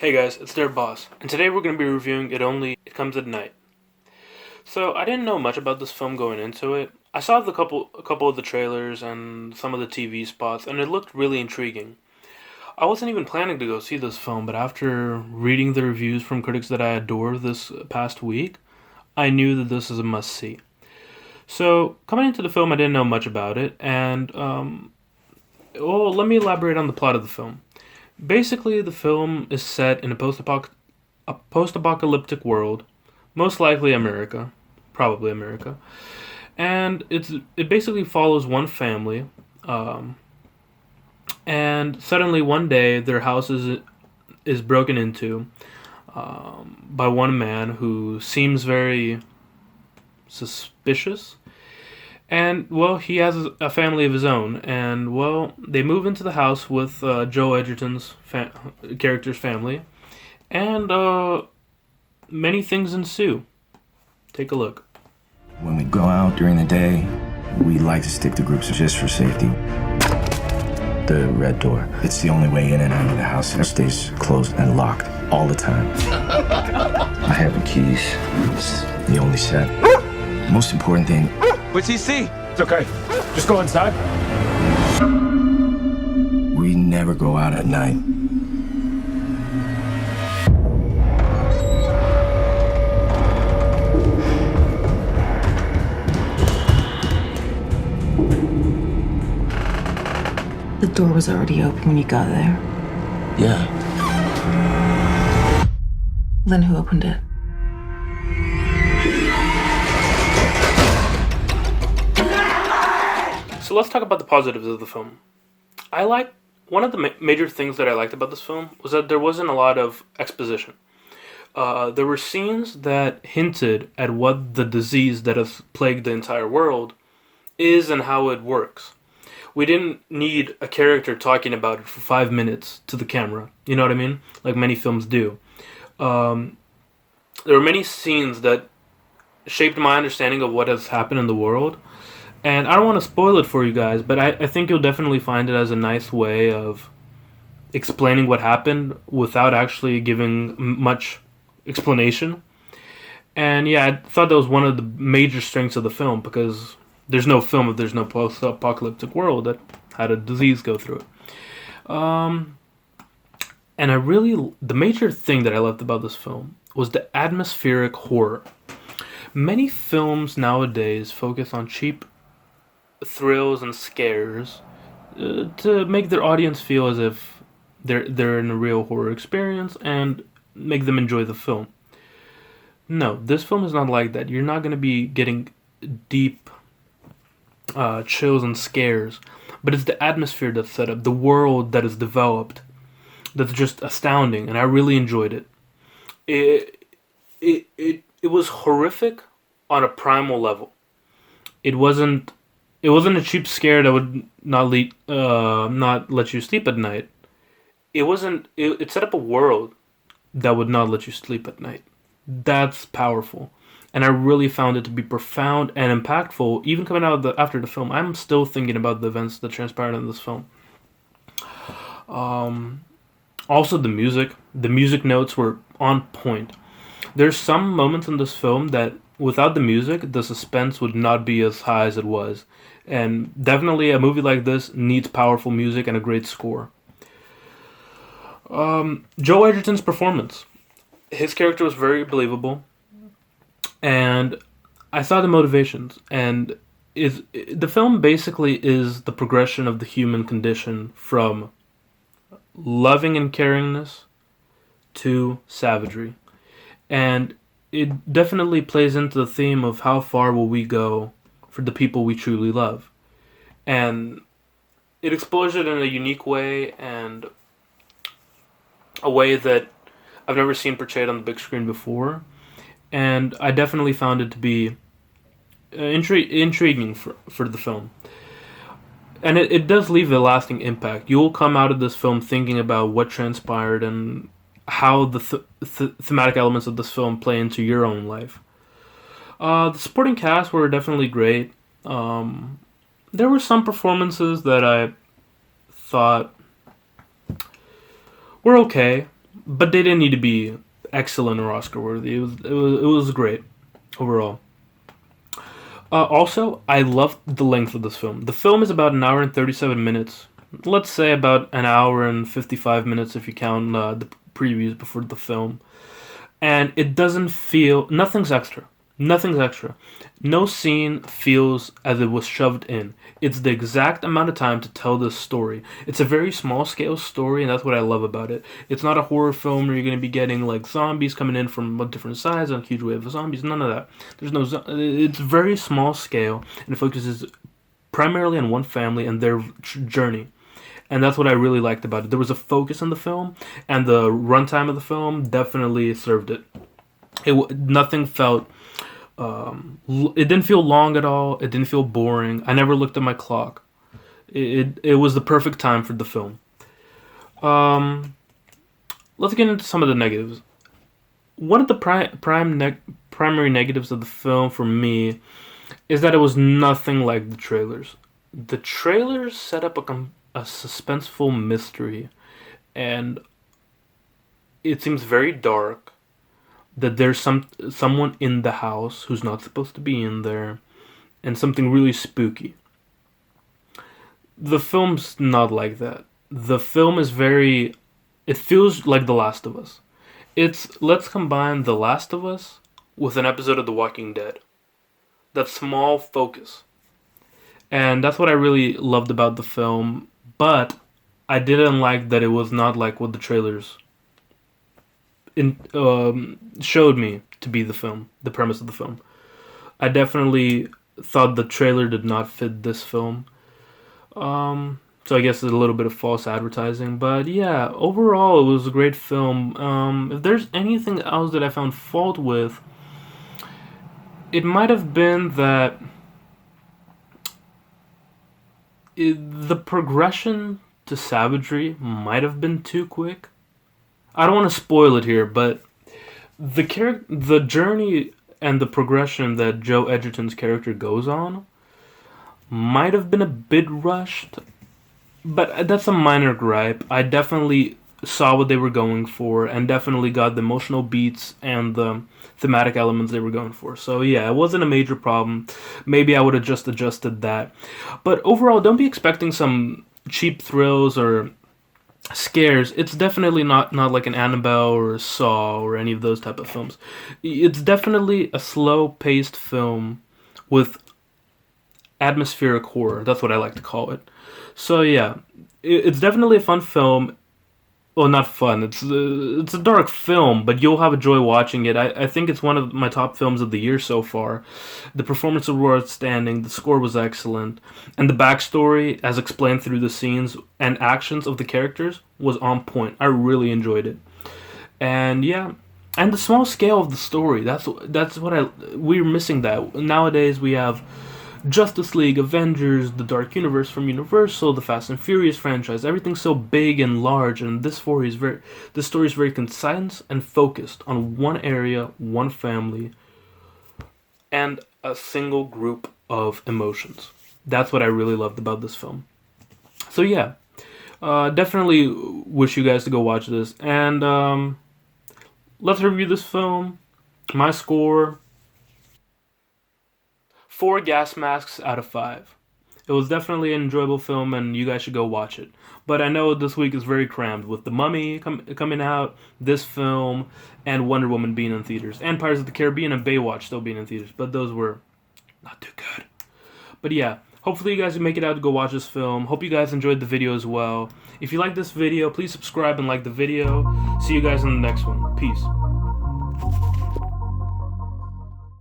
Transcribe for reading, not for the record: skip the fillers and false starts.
Hey guys, it's their boss, and today we're going to be reviewing It Comes at Night. So I didn't know much about this film going into it. I saw a couple of the trailers and some of the TV spots, and it looked really intriguing. I wasn't even planning to go see this film, but after reading the reviews from critics that I adore this past week, I knew that this is a must see. So coming into the film, I didn't know much about it, and let me elaborate on the plot of the film. Basically, the film is set in a post-apocalyptic world, most likely America, probably America, and it basically follows one family, um, and suddenly one day their house is broken into by one man who seems very suspicious. And well, he has a family of his own, and well, they move into the house with Joe Edgerton's character's family, and many things ensue. Take a look. When we go out during the day, we like to stick to groups just for safety. The red door, it's the only way in and out of the house. It stays closed and locked all the time. I have the keys. It's the only set. Most important thing. What's he see? It's okay. Just go inside. We never go out at night. The door was already open when you got there. Yeah. Then who opened it? So let's talk about the positives of the film. I like one of the major things that I liked about this film was that there wasn't a lot of exposition. There were scenes that hinted at what the disease that has plagued the entire world is and how it works. We didn't need a character talking about it for 5 minutes to the camera. You know what I mean? Like many films do. There were many scenes that shaped my understanding of what has happened in the world. And I don't want to spoil it for you guys, but I think you'll definitely find it as a nice way of explaining what happened without actually giving much explanation. And yeah, I thought that was one of the major strengths of the film, because there's no film if there's no post-apocalyptic world that had a disease go through it. And the major thing that I loved about this film was the atmospheric horror. Many films nowadays focus on cheap thrills and scares to make their audience feel as if they're in a real horror experience and make them enjoy the film. No, this film is not like that. You're not going to be getting deep chills and scares, but it's the atmosphere that's set up, the world that is developed, that's just astounding, and I really enjoyed it. It was horrific on a primal level. It wasn't a cheap scare that would not let you sleep at night. It set up a world that would not let you sleep at night. That's powerful. And I really found it to be profound and impactful. Even coming out after the film, I'm still thinking about the events that transpired in this film. Also, the music notes were on point. There's some moments in this film that without the music, the suspense would not be as high as it was. And definitely a movie like this needs powerful music and a great score. Joe Edgerton's performance. His character was very believable. And I saw the motivations. And the film basically is the progression of the human condition from loving and caringness to savagery. And it definitely plays into the theme of how far will we go for the people we truly love. And it explores it in a unique way, and a way that I've never seen portrayed on the big screen before. And I definitely found it to be intriguing for the film. And it does leave a lasting impact. You'll come out of this film thinking about what transpired and how the thematic elements of this film play into your own life. The supporting cast were definitely great. There were some performances that I thought were okay. but they didn't need to be excellent or Oscar worthy. It was great overall. Also, I loved the length of this film. The film is about an hour and 37 minutes. Let's say about an hour and 55 minutes if you count the previews before the film. And it doesn't feel... Nothing's extra. Nothing's extra. No scene feels as it was shoved in. It's the exact amount of time to tell this story. It's a very small scale story, and that's what I love about it. It's not a horror film where you're going to be getting like zombies coming in from a different size and a huge wave of zombies. None of that. It's very small scale, and it focuses primarily on one family and their journey. And that's what I really liked about it. There was a focus in the film, and the runtime of the film definitely served it. Nothing felt... it didn't feel long at all. It didn't feel boring. I never looked at my clock. It was the perfect time for the film. Let's get into some of the negatives. One of the primary negatives of the film for me is that it was nothing like the trailers. The trailers set up a suspenseful mystery, and it seems very dark. That there's someone in the house who's not supposed to be in there, and something really spooky. The film's not like that. The film is very... It feels like The Last of Us. Let's combine The Last of Us with an episode of The Walking Dead. That small focus. And that's what I really loved about the film, but I didn't like that it was not like what the trailers showed me to be the premise of the film. I definitely thought the trailer did not fit this film. So I guess it's a little bit of false advertising. But yeah, overall it was a great film. If there's anything else that I found fault with, it might have been that the progression to savagery might have been too quick. I don't want to spoil it here, but the journey and the progression that Joe Edgerton's character goes on might have been a bit rushed, but that's a minor gripe. I definitely saw what they were going for and definitely got the emotional beats and the thematic elements they were going for. So yeah, it wasn't a major problem. Maybe I would have just adjusted that. But overall, don't be expecting some cheap thrills or scares. It's definitely not like an Annabelle or a Saw or any of those type of films. It's definitely a slow-paced film with atmospheric horror. That's what I like to call it. So yeah, it's definitely a fun film. Well, not fun. It's a dark film, but you'll have a joy watching it. I think it's one of my top films of the year so far. The performances were outstanding. The score was excellent. And the backstory, as explained through the scenes and actions of the characters, was on point. I really enjoyed it. And yeah, and the small scale of the story. That's what we're missing that. Nowadays we have Justice League, Avengers, the Dark Universe from Universal, the Fast and Furious franchise. Everything's so big and large, and this story is very concise and focused on one area, one family, and a single group of emotions. That's what I really loved about this film. So yeah, definitely wish you guys to go watch this. And let's review this film. My score: 4 gas masks out of 5. It was definitely an enjoyable film, and you guys should go watch it. But I know this week is very crammed with The Mummy coming out, this film, and Wonder Woman being in theaters, and Pirates of the Caribbean and Baywatch still being in theaters, but those were not too good. But yeah, hopefully you guys will make it out to go watch this film. Hope you guys enjoyed the video as well. If you like this video, please subscribe and like the video. See you guys in the next one. Peace.